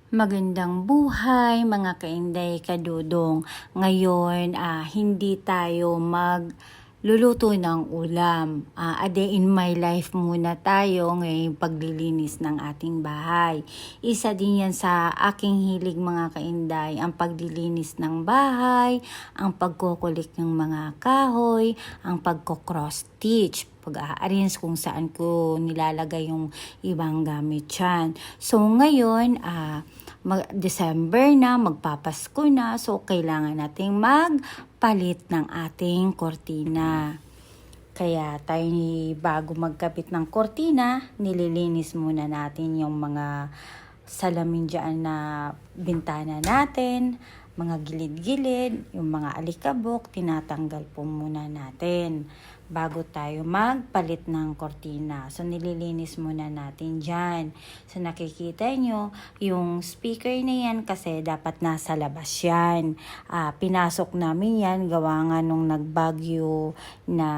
Magandang buhay mga kainday kadudong. Ngayon, hindi tayo magluluto ng ulam. A day in my life muna tayo ngayong paglilinis ng ating bahay. Isa din yan sa aking hilig mga kainday, ang paglilinis ng bahay, ang pagkukulik ng mga kahoy, ang pagko-cross stitch, pag-a-arrange kung saan ko nilalagay yung ibang gamit yan. So ngayon, December na, magpapasko na, so kailangan nating magpalit ng ating kortina. Kaya tayo bago magkabit ng kortina, nililinis muna natin yung mga salamin dyan na bintana natin, mga gilid-gilid, yung mga alikabok, tinatanggal po muna natin bago tayo magpalit ng kortina. So, nililinis muna natin dyan. So, nakikita nyo, yung speaker na yan kasi dapat nasa labas yan. Pinasok namin yan, gawa nga nung nagbagyo na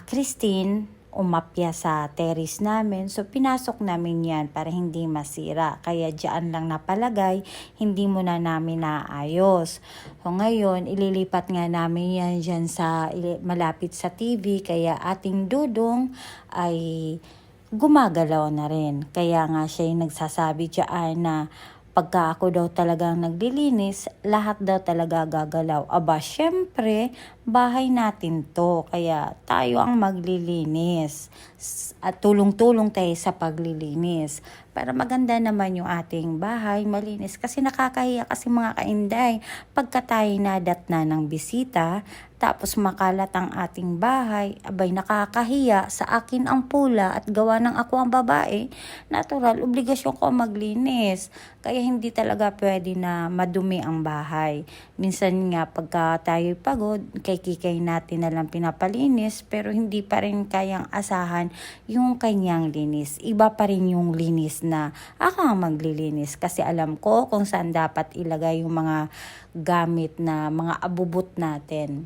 Christine, umapya sa terrace namin. So, pinasok namin yan para hindi masira. Kaya dyan lang napalagay, hindi muna namin naayos. So, ngayon, ililipat nga namin yan dyan sa, malapit sa TV. Kaya ating dudong ay gumagalaw na rin. Kaya nga siya yung nagsasabi dyan na pagka ako daw talagang naglilinis, lahat daw talaga gagalaw. Aba, syempre, bahay natin to. Kaya tayo ang maglilinis. At tulong-tulong tayo sa paglilinis. Para maganda naman yung ating bahay, malinis. Kasi nakakahiya kasi mga kainday. Pagka tayo nadatna ng bisita, tapos makalat ang ating bahay, abay nakakahiya, sa akin ang pula at gawa ng ako ang babae, natural, obligasyon ko maglinis. Kaya hindi talaga pwede na madumi ang bahay. Minsan nga pagka tayo'y pagod, kay natin na lang pinapalinis, pero hindi pa rin kayang asahan yung kanyang linis. Iba pa rin yung linis na ako ang maglilinis kasi alam ko kung saan dapat ilagay yung mga gamit na mga abubot natin.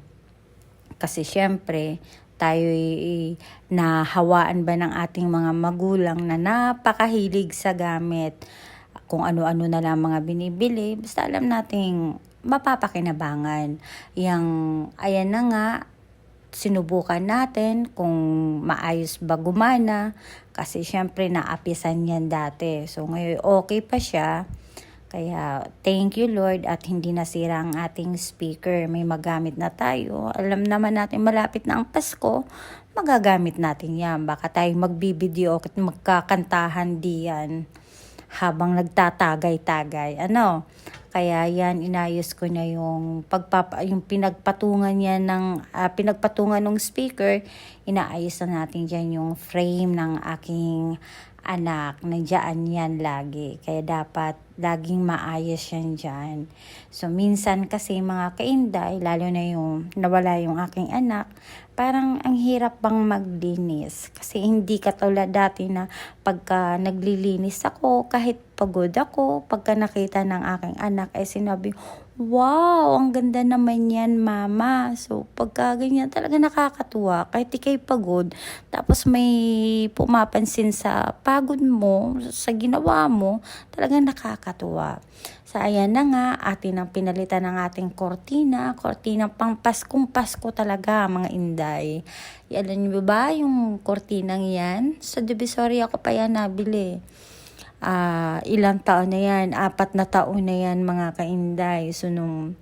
Kasi syempre, tayo'y nahawaan ba ng ating mga magulang na napakahilig sa gamit. Kung ano-ano na lang mga binibili, basta alam nating mapapakinabangan. Ayan na nga, sinubukan natin kung maayos ba gumana. Kasi syempre naapisan yan dati. So ngayon okay pa siya. Kaya thank you Lord at hindi nasira ang ating speaker. May magamit na tayo. Alam naman natin malapit na ang Pasko, magagamit natin yan. Baka tayo magbibideo at magkakantahan diyan habang nagtatagay-tagay. Kaya yan, inayos ko na yung pinagpatungan niya pinagpatungan ng speaker, inaayos na natin dyan yung frame ng aking anak. Nandiyan yan lagi. Kaya dapat laging maayos yan dyan. So, minsan kasi mga kainday, lalo na yung nawala yung aking anak, parang ang hirap bang maglinis. Kasi hindi katulad dati na pagka naglilinis ako, kahit pagod ako, pagka nakita ng aking anak, ay sinabi, wow, ang ganda naman yan, mama. So, pagka ganyan talaga nakakatuwa. Kahit ikay pagod, tapos may pumapansin sa pagod mo, sa ginawa mo, talagang nakakatuwa. So, ayan na nga, atin ang pinalitan ng ating kortina pang Paskong Pasko talaga, mga inday. Alam niyo ba yung kortinang yan? Sa Divisoria ko pa yan nabili. Ilang taon na yan, 4 na taon na yan mga kainday. So nung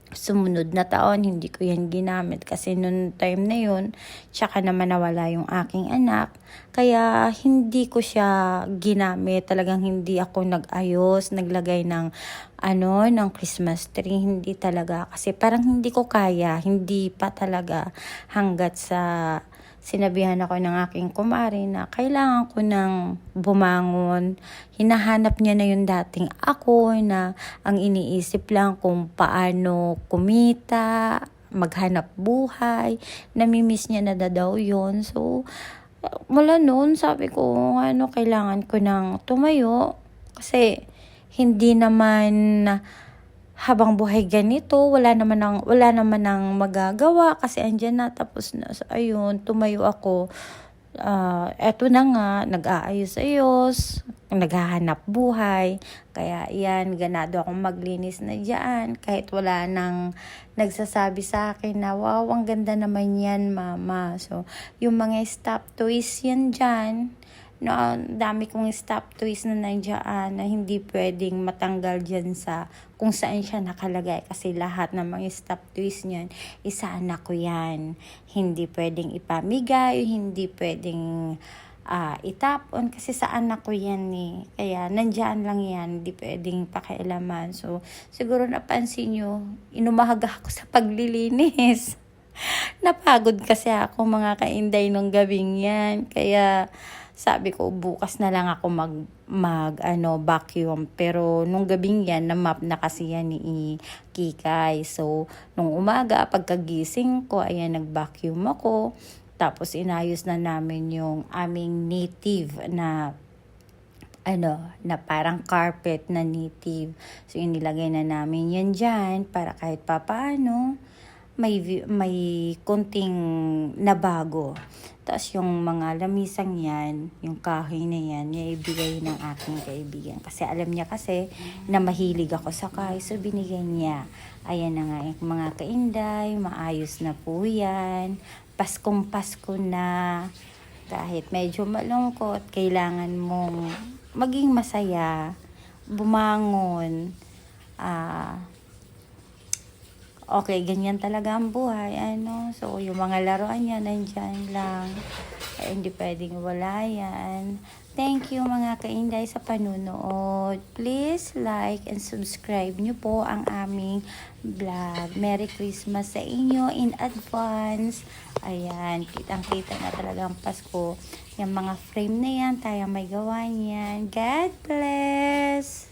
sumunod na taon, hindi ko yan ginamit kasi nung time na yun, tsaka naman nawala yung aking anak. Kaya hindi ko siya ginamit. Talagang hindi ako nag-ayos, naglagay ng ng Christmas tree. Hindi talaga. Kasi parang hindi ko kaya. Hindi pa talaga hanggat sa sinabihan ako ng aking kumari na kailangan ko ng bumangon. Hinahanap niya na yung dating ako na ang iniisip lang kung paano kumita, maghanap buhay. Namimiss niya na daw yun. So, mula noon sabi ko, kailangan ko ng tumayo. Kasi hindi naman habang buhay ganito, wala naman ng magagawa kasi andyan na, tapos na. So, ayun, tumayo ako. Eto na nga, nag-aayos-ayos. naghahanap buhay. Kaya yan, ganado akong maglinis na dyan. Kahit wala nang nagsasabi sa akin na, wow, ang ganda naman yan, mama. So, yung mga stop toys yan dyan, no, dami kong stop toys na nandiyan na hindi pwedeng matanggal dyan sa kung saan siya nakalagay. Kasi lahat ng mga stop toys niyan, isa anak ko yan. Hindi pwedeng ipamigay, hindi pwedeng itapon kasi sa anak ko yan eh. Kaya nandyan lang yan, hindi pwedeng pakialaman. So, siguro napansin nyo, inumaga ako sa paglilinis. Napagod kasi ako mga kainday nung gabing yan. Kaya sabi ko bukas na lang ako vacuum. Pero nung gabing yan, na-map na kasi yan ni Kikay. So, nung umaga, pagkagising ko, ayan, nag-vacuum ako. Tapos inayos na namin yung aming native na na parang carpet na native. So inilagay na namin yan dyan para kahit papaano may konting nabago. Tapos yung mga lamisang yan, yung kahoy na yan, ibigay ng aking kaibigan. Kasi alam niya kasi na mahilig ako sa kahoy, so binigay niya. Ayan na nga yung mga kainday, maayos na po yan. Paskong Pasko na. Kahit medyo malungkot, kailangan mong maging masaya, bumangon, okay, ganyan talaga ang buhay, So, yung mga laruan niya, nandyan lang. Hindi pwedeng wala yan. Thank you mga kainday sa panunood. Please like and subscribe nyo po ang aming vlog. Merry Christmas sa inyo in advance. Ayan, kitang-kita na talagang Pasko. Yung mga frame na yan, tayo may gawa niyan. God bless!